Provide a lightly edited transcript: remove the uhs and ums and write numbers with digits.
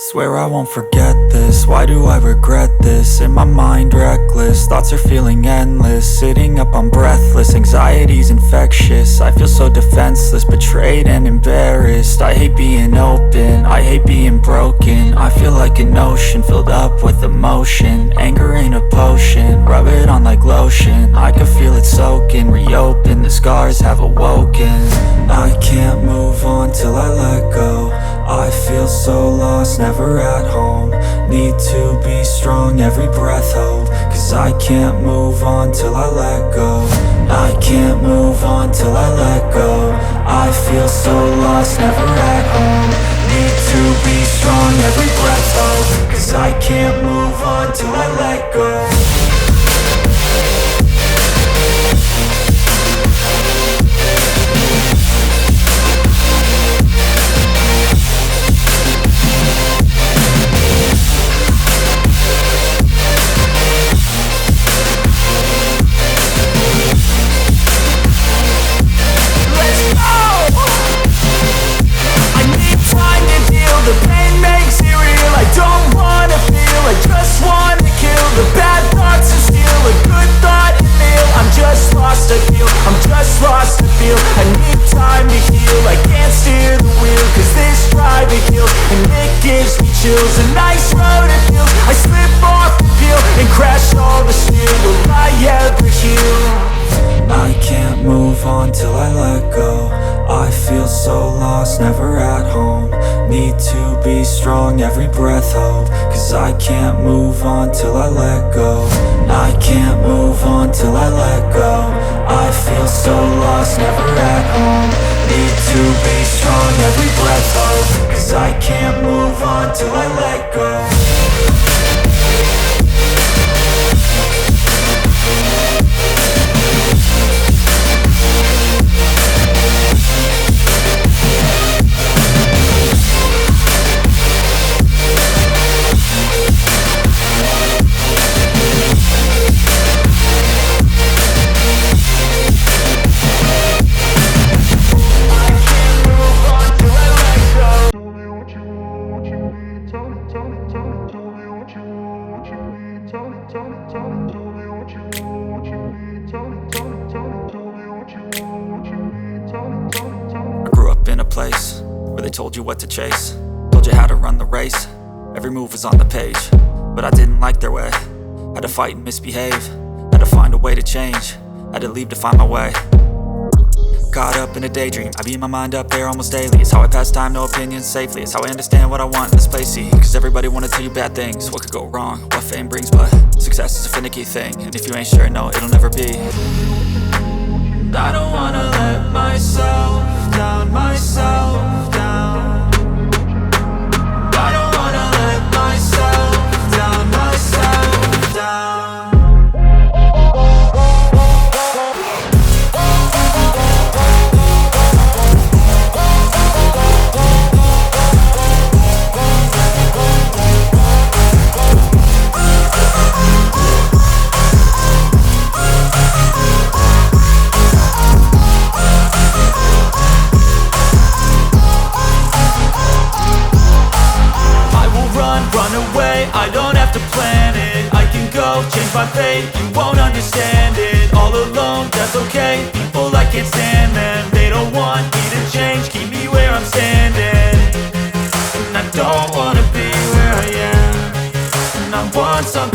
Swear I won't forget this, why do I regret this? In my mind reckless, thoughts are feeling endless. Sitting up, I'm breathless, anxiety's infectious. I feel so defenseless, betrayed and embarrassed. I hate being open, I hate being broken. I feel like an ocean, filled up with emotion. Anger ain't a potion, rub it on like lotion. I can feel it soaking, reopen, the scars have awoken. I can't move on till I let go. I feel so lost, never at home. Need to be strong, every breath hope. Cause I can't move on till I let go. I can't move on till I let go. I feel so lost, never at home. Need to be strong, every breath hope. Cause I can't move on till I let go. The pain makes it real, I don't wanna feel, I just wanna kill the bad thoughts and steal a good thought and kneel. I'm just lost, I feel, I'm just lost, I feel. I need time to heal, I can't steer the wheel. Cause this drive it kills, and it gives me chills. A nice road it feels, I slip off the peel and crash all the steel. Will I ever heal? I can't move on till I let go. I feel so lost, never at home. Need to be strong, every breath hope. Cause I can't move on till I let go. I can't move on till I let go. I feel so lost, never at home. Need to be strong, every breath hope. Cause I can't move on till I let go. I grew up in a place where they told you what to chase, told you how to run the race. Every move was on the page, but I didn't like their way. Had to fight and misbehave, had to find a way to change, had to leave to find my way. Caught up in a daydream, I beat my mind up there almost daily. It's how I pass time, no opinions safely. It's how I understand what I want in this place, see. Cause everybody wanna tell you bad things, what could go wrong, what fame brings. But success is a finicky thing, and if you ain't sure, no, it'll never be. I don't wanna let myself down, myself down. I don't wanna let myself down, myself down. Run away, I don't have to plan it. I can go, change my fate, you won't understand it. All alone, that's okay, people I can't stand them. They don't want me to change, keep me where I'm standing. And I don't wanna be where I am. And I want something